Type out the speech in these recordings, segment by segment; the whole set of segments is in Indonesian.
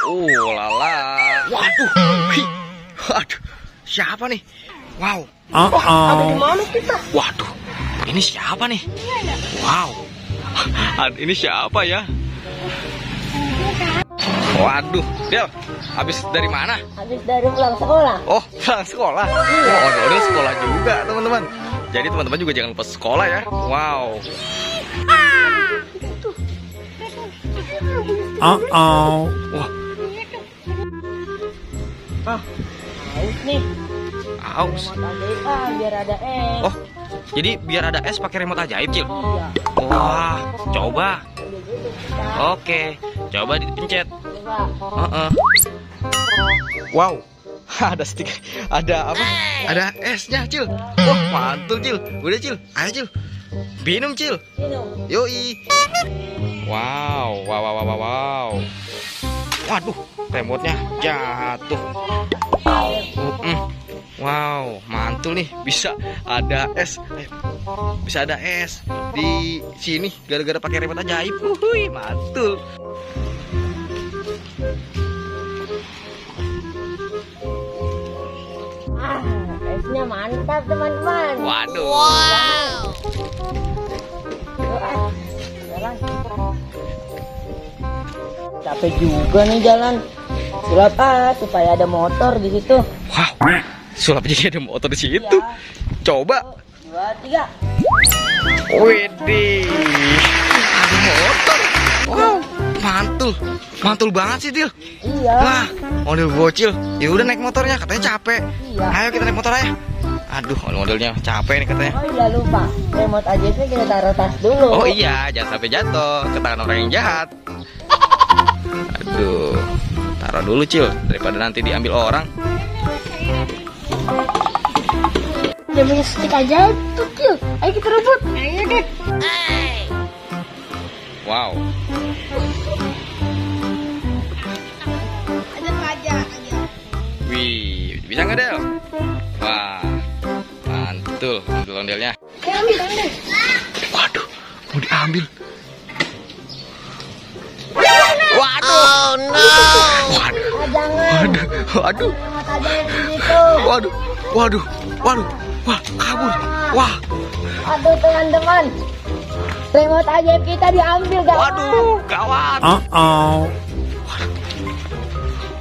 Lala. Waduh. Waduh. Siapa nih? Wow. Ada di mana kita? Waduh. Ini siapa nih? Wow. Ini siapa ya? Waduh, Del, habis dari mana? Habis dari pulang sekolah. Oh, pulang sekolah. Oh, udah sekolah juga, teman-teman. Jadi teman-teman juga jangan lupa sekolah ya. Wow. Wah. Haus nih. Aus. Biar ada es. Oh, jadi biar ada es pakai remote ajaib, Cil. Iya. Wah, coba. Oke, coba dipencet. Wow, ada stick, ada apa? Ada esnya, Cil. Wah, mantul, Cil. Udah, Cil. Ayo, Cil. Minum, Cil. Minum. Yoi. Wow. Waduh, remote-nya jatuh. Wow, mantul nih. Bisa ada es. Bisa ada es di sini gara-gara pakai remote ajaib. Wuih, mantul. Esnya mantap, teman-teman. Waduh. Wow. Jalan. Capek juga nih jalan. Sulap supaya ada motor di situ. Wow, sulap jadi ada motor di situ. Ya. Coba. 2, 3. Widih, ada motor. Wow, mantul banget sih, Dil. Iya. Wah, model bocil. Ya udah naik motornya, katanya capek. Iya. Ayo kita naik motor aja. Aduh, modelnya capek nih katanya. Oh iya, lupa. Remote ajaibnya kita taruh tas dulu. Oh iya, jangan sampai jatuh ke tangan orang yang jahat. Aduh, taruh dulu, Cil, daripada nanti diambil orang. Dia punya stick aja tuh, Cil. Ayo kita rebut. Ayo deh. Wow. Ada aja. Wih, bisa nggak, Del? Wah, mantul ondelnya. Ambil. Waduh, mau diambil. Waduh. Oh no. Jangan. Waduh. Remote ajaib di situ. Waduh. Wah, kabur. Wah. Aduh, teman-teman. Remote ajaib kita diambil, guys. Waduh, gawat.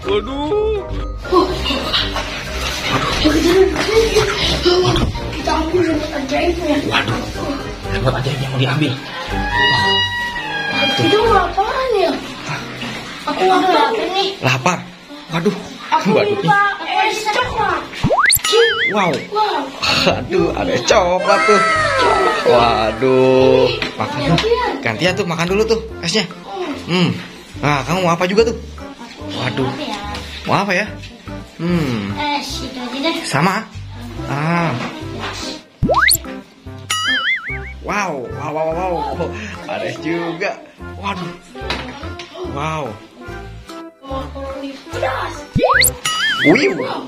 Waduh. Kita ambil remote ajaibnya. Waduh. Remote ajaibnya mau diambil. Itu apaan ya? Aku lapar nih. Lapar. Waduh. Aku minta es coklat. Wow. Aduh, ada coklat tuh. Waduh. Makan tuh. Gantian tuh, makan dulu tuh esnya. Nah, kamu mau apa juga tuh? Waduh. Mau apa ya? Es itu aja deh. Sama. Wow. Ada es juga. Waduh. Wow.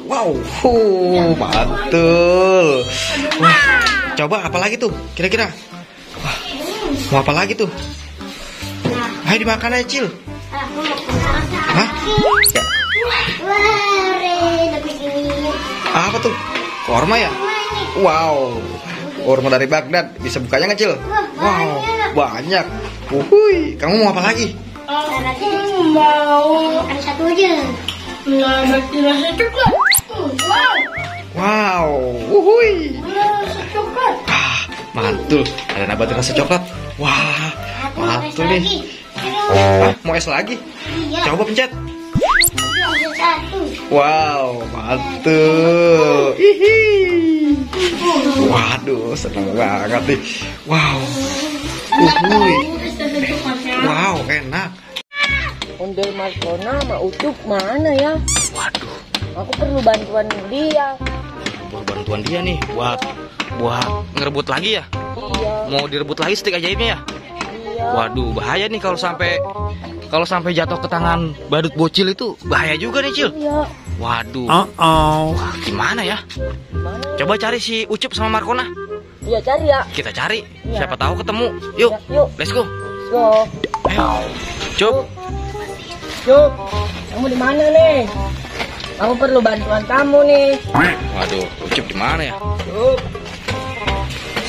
Wow. Mantul. Wah, coba apa lagi tuh? Kira-kira. Wah, mau apa lagi tuh? Ayo dimakan aja, Cil. Hah? Ya. Apa tuh? Korma ya? Wow. Korma dari Baghdad. Bisa bukanya nggak, Cil? Wow, banyak. Wuhui. Kamu mau apa lagi? Mau ada satu aja. Nasi coklat. Wow. Wuhui. Nasi coklat. Mantul. Ada nabati rasa coklat. Wah, mantul nih. Mau es lagi? Coba pencet. Wow, mantul. Waduh, senang banget nih. Wow. Wow, enak. Ondel Markona sama Ucup mana ya? Waduh. Aku perlu bantuan dia. Bantuan dia nih buat ngerebut lagi ya? Iya. Mau direbut lagi stick ajaibnya ya? Iya. Waduh, bahaya nih kalau sampai jatuh ke tangan badut bocil itu bahaya juga nih, Cil. Iya. Waduh. Wah, gimana ya? Mana? Coba cari si Ucup sama Markona. Iya, cari ya. Kita cari. Iya. Siapa tahu ketemu. Yuk. Ya, yuk. Let's go. Go. Ayo. Cup. Ucup, kamu di mana nih? Aku perlu bantuan kamu nih. Waduh, Ucup di mana ya? Ucup,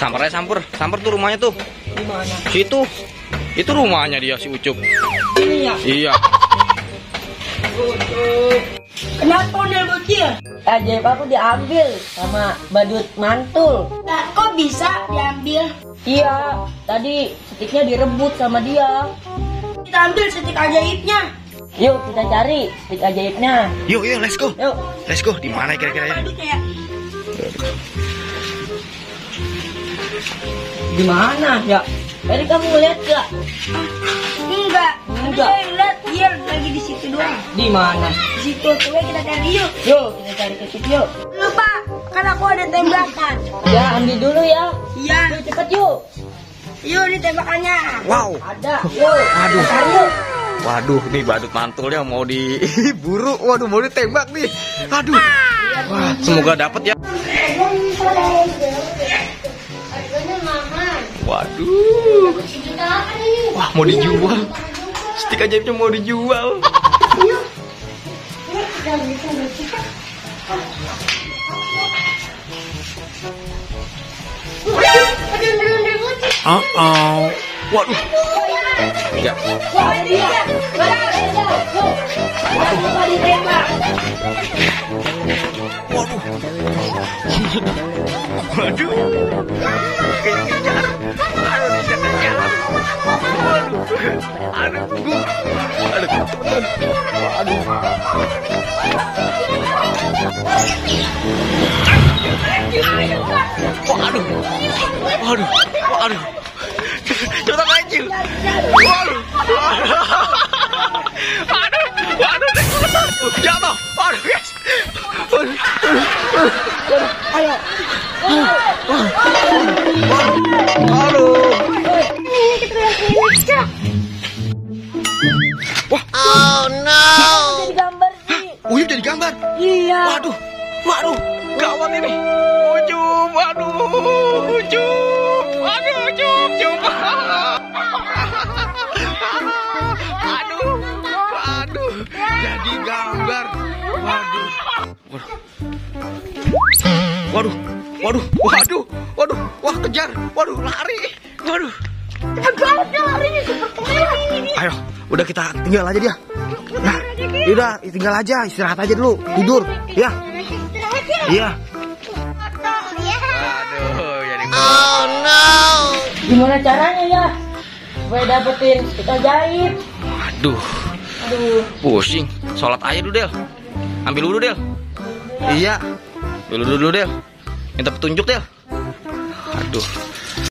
Samper aja, samper tuh rumahnya tuh. di mana? Situ. Itu rumahnya dia si Ucup. Ini ya. Iya. Ucup. Kenapa udah bocil? Ajaib aku diambil sama badut mantul. Nah, kok bisa diambil? Iya, tadi stiknya direbut sama dia. Kita ambil setik ajaibnya. Yuk kita cari stik ajaibnya. Yuk, let's go. Yuk. Let's go. Di mana kira-kira ya? Badutnya ya. Di mana ya? Tadi kamu lihat gak? Enggak. Enggak. Saya lihat dia lagi di situ doang. Di mana? Di situ. Coba kita cari yuk. Yuk kita cari ke situ yuk. Lupa, kan aku ada tembakan. Ya ambil dulu ya. Iya. Yuk cepet yuk. Yuk, ini tembakannya. Wow. Ada. Yuk. Aduh. Kita cari yuk. Waduh, nih badut mantulnya mau diburu. Waduh, mau ditembak nih. Aduh. Wah, semoga dapat ya. Waduh. Wah, mau dijual. Stik ajaibnya mau dijual. Waduh. Ya. Waduh. Waduh. Kejar. Aduh, dikejar. Waduh. Aduh. Aduh, teman-teman. Aduh. Waduh. Waduh. Waduh. Coba kecil. Waduh. Aduh. Waduh. Jatuh. Waduh, guys. Ayo. Aduh. Wah. Oh no. Jadi gambar sih. Uyup jadi gambar. Iya. Waduh. Waduh. Gawat ini. Ucup. Waduh. Ucup. Waduh. Ucup. Ucup. Aduh. Waduh. Jadi gambar. Waduh. Waduh. Waduh. Waduh. Waduh. Wah, kejar. Waduh, lari. Waduh. Ayo, udah kita tinggal aja dia. Nah, udah tinggal aja, istirahat aja dulu, tidur, ya. Iya. Aduh, jadi. Oh no. Gimana caranya ya? Supaya dapetin stik ajaib. Aduh, Aduh. pusing. Sholat aja dulu, Del. Ambil dulu, Del. Iya. Dulu, Del. Minta petunjuk, Del. Aduh.